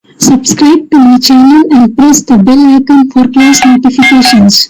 Subscribe to my channel and press the bell icon for class notifications.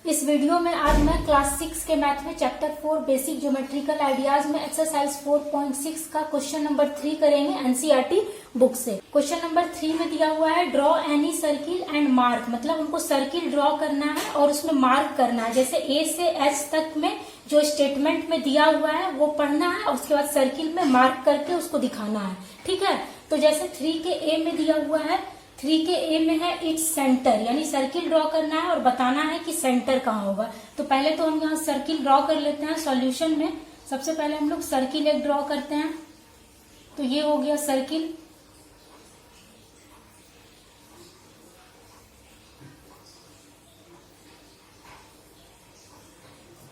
इस video में आज मैं class 6 के मैथ में चैप्टर 4 बेसिक ज्योमेट्रिकल आइडियाज में एक्सरसाइज 4.6 का क्वेश्चन नंबर 3 करेंगे एनसीईआरटी बुक से। क्वेश्चन नंबर 3 में दिया हुआ है draw any circle and mark, मतलब हमको सर्किल ड्रॉ करना है और उसमें मार्क करना है। जैसे ए से एच तक में जो स्टेटमेंट में दिया हुआ है वो पढ़ना है और उसके बाद सर्किल में मार्क करके उसको दिखाना है। ठीक है, तो जैसे 3 के ए में दिया हुआ है, 3 के ए में है इट्स सेंटर, यानी सर्किल ड्रॉ करना है और बताना है कि सेंटर कहाँ होगा। तो पहले तो हम यहाँ सर्किल ड्रॉ कर लेते हैं सॉल्यूशन में। सबसे पहले हम लोग सर्किल एक ड्रॉ करते हैं, तो ये हो गया सर्किल।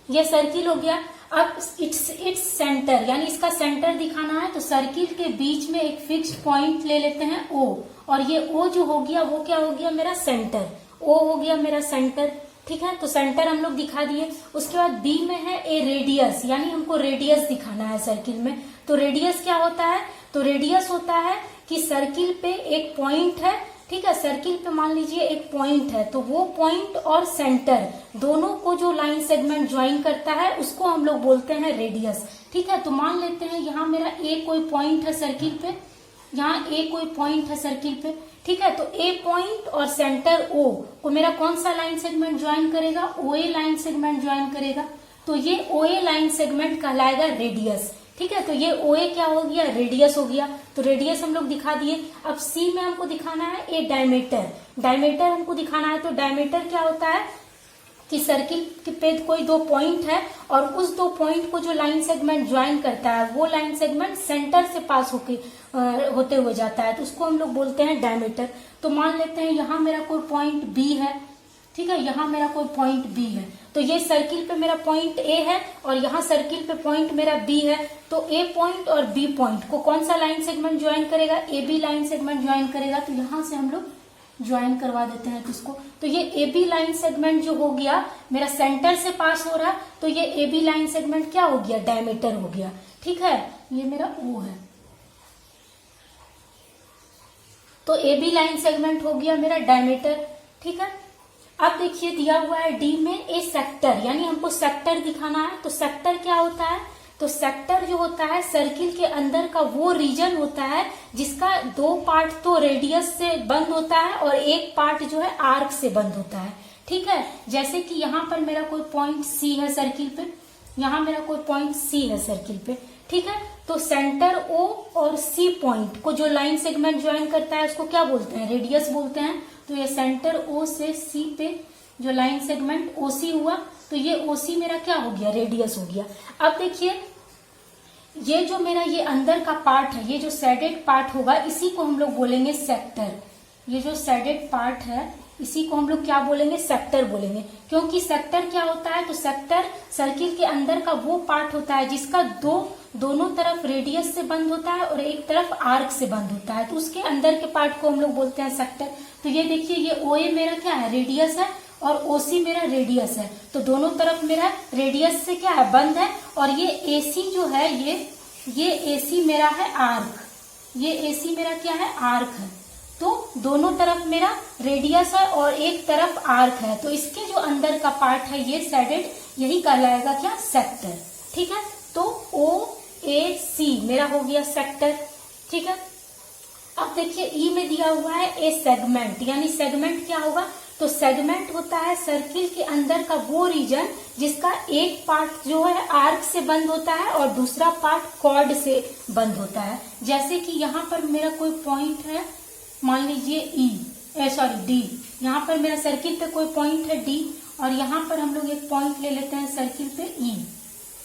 ये सर्किल हो गया। अब इट्स सेंटर, यानी इसका सेंटर दिखाना है, तो सर्किल के बीच में एक फिक्स्ड पॉइंट ले लेते हैं ओ, और ये ओ जो हो गया वो क्या हो गया मेरा सेंटर, ओ हो गया मेरा सेंटर। ठीक है, तो सेंटर हम लोग दिखा दिए। उसके बाद बी में है ए रेडियस, यानी हमको रेडियस दिखाना है सर्किल में। तो रेडियस क्या होता है, तो रेडियस होता है कि सर्किल पे एक पॉइंट है। ठीक है, सर्किल पे मान लीजिए एक पॉइंट है, तो वो पॉइंट और सेंटर दोनों को जो लाइन सेगमेंट ज्वाइन करता है उसको हम लोग बोलते हैं रेडियस। ठीक है, तो मान लेते हैं यहाँ मेरा ए कोई पॉइंट है सर्किल पे, यहाँ ए कोई पॉइंट है सर्किल पे। ठीक है, तो ए पॉइंट और सेंटर ओ को मेरा कौन सा लाइन सेगमेंट ज्वाइन करेगा, ओए लाइन सेगमेंट ज्वाइन करेगा। तो ये ओए लाइन सेगमेंट कहलाएगा रेडियस। ठीक है, तो ये ओए क्या हो गया, रेडियस हो गया। तो रेडियस हम लोग दिखा दिए। अब सी में हमको दिखाना है ए डायमीटर, डायमीटर हमको दिखाना है। तो डायमीटर क्या होता है कि सर्किल पे कोई दो पॉइंट है और उस दो पॉइंट को जो लाइन सेगमेंट ज्वाइन करता है वो लाइन सेगमेंट सेंटर से पास होते हुए जाता है, तो उसको हम लोग बोलते हैं डायमीटर। तो मान लेते हैं यहाँ मेरा कोई पॉइंट बी है। ठीक है, यहाँ मेरा कोई पॉइंट बी है, तो ये सर्किल पे मेरा पॉइंट ए है और यहाँ सर्किल पे पॉइंट मेरा बी है। तो ए पॉइंट और बी पॉइंट को कौन सा लाइन सेगमेंट ज्वाइन करेगा, A B line segment join करेगा। तो यहाँ से हम लोग ज्वाइन करवा देते हैं इसको। तो ये ए बी लाइन सेगमेंट जो हो गया मेरा सेंटर से पास हो रहा, तो ये ए बी लाइन सेगमेंट क्या हो गया, डायमीटर हो गया। ठीक है, ये मेरा ओ है, तो ए बी लाइन सेगमेंट हो गया मेरा डायमीटर। ठीक है, अब देखिए दिया हुआ है डी में ए सेक्टर, यानी हमको सेक्टर दिखाना है। तो सेक्टर क्या होता है, तो सेक्टर जो होता है सर्किल के अंदर का वो रीजन होता है जिसका दो पार्ट तो रेडियस से बंद होता है और एक पार्ट जो है आर्क से बंद होता है। ठीक है, जैसे कि यहाँ पर मेरा कोई पॉइंट सी है सर्किल पे, यहाँ मेरा कोई पॉइंट सी है सर्किल पे। ठीक है, तो सेंटर ओ और सी पॉइंट को जो लाइन सेगमेंट ज्वाइन करता है उसको क्या बोलते हैं, रेडियस बोलते हैं। तो ये सेंटर ओ से सी पे जो लाइन सेगमेंट ओसी हुआ, तो ये ओसी मेरा क्या हो गया, रेडियस हो गया। अब देखिए ये जो मेरा ये अंदर का पार्ट है, ये जो शेडेड पार्ट होगा इसी को हम लोग बोलेंगे सेक्टर। ये जो शेडेड पार्ट है इसी को हम लोग क्या बोलेंगे, सेक्टर बोलेंगे। क्योंकि सेक्टर क्या होता है, तो सेक्टर सर्किल के अंदर का वो पार्ट होता है जिसका दोनों तरफ रेडियस से बंद होता है और एक तरफ आर्क से बंद होता है, तो उसके अंदर के पार्ट को हम लोग बोलते हैं सेक्टर। तो ये देखिए ये ओए मेरा क्या है, रेडियस है, और ओसी मेरा रेडियस है, तो दोनों तरफ मेरा रेडियस से क्या है, बंद है। और ये एसी जो है ये एसी मेरा है आर्क, ये एसी मेरा क्या है, आर्क है। तो दोनों तरफ मेरा रेडियस है और एक तरफ आर्क है, तो इसके जो अंदर का पार्ट है ये शेडेड, यही कहलाएगा क्या, सेक्टर। ठीक है, तो ओ ए सी मेरा हो गया सेक्टर। ठीक है, अब देखिए ई में दिया हुआ है ए सेगमेंट, यानी सेगमेंट क्या होगा, तो सेगमेंट होता है सर्किल के अंदर का वो रीजन जिसका एक पार्ट जो है आर्क से बंद होता है और दूसरा पार्ट कॉर्ड से बंद होता है। जैसे कि यहाँ पर मेरा कोई पॉइंट है, मान लीजिए डी, यहाँ पर मेरा सर्किल पे कोई पॉइंट है डी और यहाँ पर हम लोग एक पॉइंट ले लेते हैं सर्किल पे ई।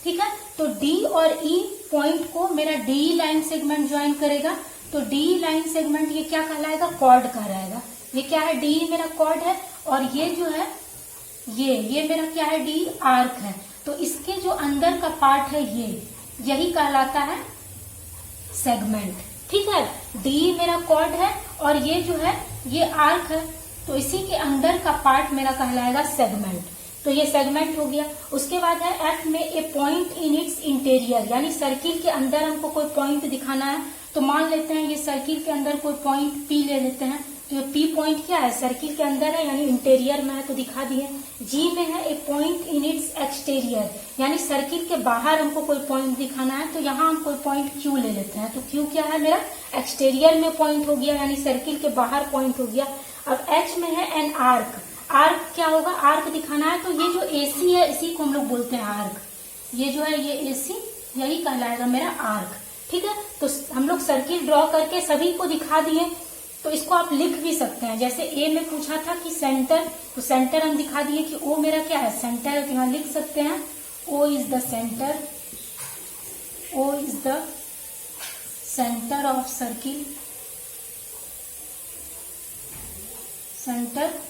ठीक है, तो डी और ई पॉइंट को मेरा डी लाइन सेगमेंट ज्वाइन करेगा, तो डी लाइन सेगमेंट ये क्या कहलाएगा, कॉर्ड कहलाएगा। ये क्या है, डी मेरा कॉर्ड है और ये जो है ये मेरा क्या है, डी आर्क है। तो इसके जो अंदर का पार्ट है यही कहलाता है सेगमेंट। ठीक है, डी मेरा कॉर्ड है और ये जो है ये आर्क है, तो इसी के अंदर का पार्ट मेरा कहलाएगा सेगमेंट। तो ये सेगमेंट हो गया। उसके बाद है एफ में ए पॉइंट इन इट्स इंटीरियर, यानी सर्किल के अंदर हमको कोई पॉइंट दिखाना है। तो मान लेते हैं ये सर्किल के अंदर कोई पॉइंट पी ले लेते हैं। तो ये पी पॉइंट क्या है, सर्किल के अंदर है यानी इंटीरियर में है, तो दिखा दिए। जी में है ए पॉइंट इन इट्स एक्सटीरियर, यानी सर्किल के बाहर हमको कोई पॉइंट दिखाना है। तो यहाँ हम कोई पॉइंट क्यू ले लेते हैं। तो क्यू क्या है मेरा, एक्सटीरियर में पॉइंट हो गया, यानी सर्किल के बाहर पॉइंट हो गया। अब एच में है एन आर्क। आर्क क्या होगा, आर्क दिखाना है। तो ये जो एसी है इसी को हम लोग बोलते हैं आर्क। ये जो है ये एसी, यही कहलाएगा मेरा आर्क। ठीक है, तो हम लोग सर्किल ड्रॉ करके सभी को दिखा दिए। तो इसको आप लिख भी सकते हैं, जैसे ए में पूछा था कि सेंटर, तो सेंटर हम दिखा दिए कि ओ मेरा क्या है, सेंटर है। तो यहाँ लिख सकते हैं O is the centre, O is the centre of circle, centre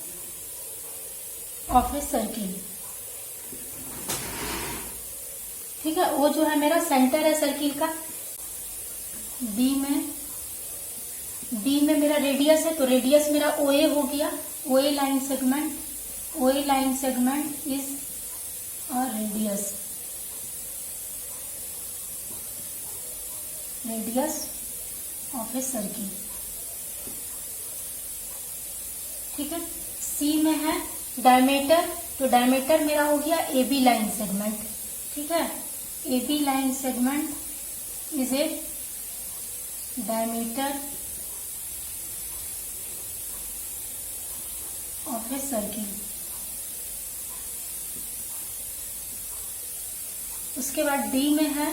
of a circle. ठीक है, वो जो है मेरा सेंटर है सर्किल का। बी में मेरा रेडियस है, तो रेडियस मेरा ओए हो गया, ओए लाइन सेगमेंट, ओए line segment is a radius, radius of a circle. ठीक है, सी में है डायमीटर, तो डायमीटर मेरा हो गया ए बी लाइन सेगमेंट। ठीक है, A B line segment is a diameter of a circle. उसके बाद डी में है,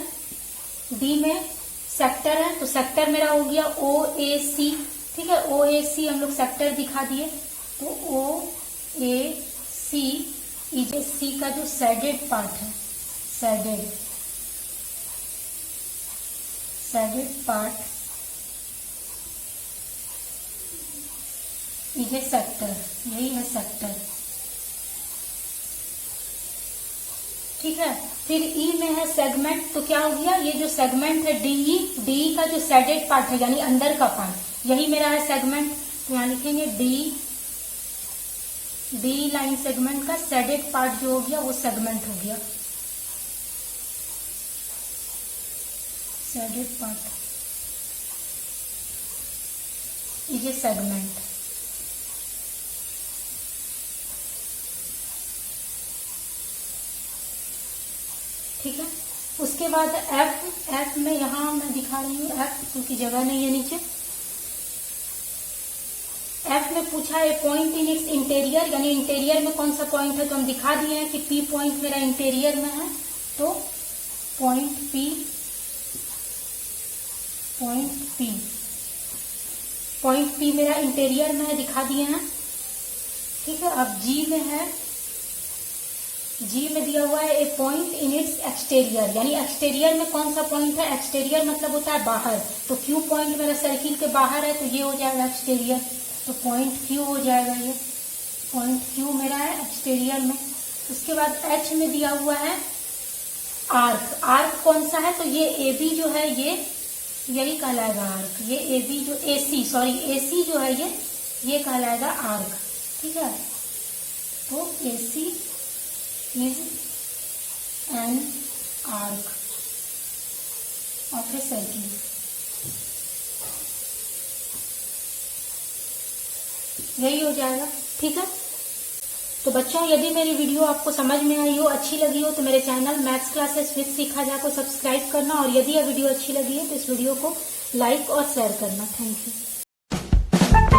डी में सेक्टर है, तो सेक्टर मेरा हो गया ओ ए सी। ठीक है, ओ ए सी हम लोग सेक्टर दिखा दिए। तो ओ ए सी इज सी का जो सैडेड पार्ट है, shaded part is A sector, यही है सेक्टर। ठीक है, फिर ई में है सेगमेंट, तो क्या हो गया, ये जो सेगमेंट है डीई, डीई का जो सैडेड पार्ट है यानी अंदर का पार्ट, यही मेरा है सेगमेंट। तो यहाँ लिखेंगे डी लाइन सेगमेंट का सैडेड पार्ट जो हो गया वो सेगमेंट हो गया, shaded part is A segment. ठीक है, उसके बाद एफ में यहाँ मैं दिखा रही हूँ एफ, क्योंकि जगह नहीं है नीचे। एफ में पूछा है पॉइंट इन इट्स इंटीरियर, यानी इंटीरियर में कौन सा पॉइंट है, तो हम दिखा दिए हैं कि पी पॉइंट मेरा इंटीरियर में है। तो पॉइंट पी मेरा इंटीरियर में है, दिखा दिए हैं। ठीक है, अब जी में है, जी में दिया हुआ है ए पॉइंट इन इट्स एक्सटीरियर, यानी एक्सटीरियर में कौन सा पॉइंट है, एक्सटीरियर मतलब होता है बाहर। तो क्यू पॉइंट मेरा सर्किल के बाहर है, तो ये हो जाएगा एक्सटीरियर। तो पॉइंट क्यू हो जाएगा, ये पॉइंट क्यू मेरा है एक्सटीरियर में। उसके बाद एच में दिया हुआ है आर्क, आर्क कौन सा है, तो ये ए बी जो है ये यही कहलाएगा आर्क। ये ए बी जो एसी जो है ये कहलाएगा आर्क। ठीक है, तो AC is an arc of a circle. यही हो जाएगा। ठीक है, तो बच्चों यदि मेरी वीडियो आपको समझ में आई हो, अच्छी लगी हो, तो मेरे चैनल मैथ्स क्लासेस विद सीखा जा को सब्सक्राइब करना, और यदि यह वीडियो अच्छी लगी है तो इस वीडियो को लाइक और शेयर करना। Thank you.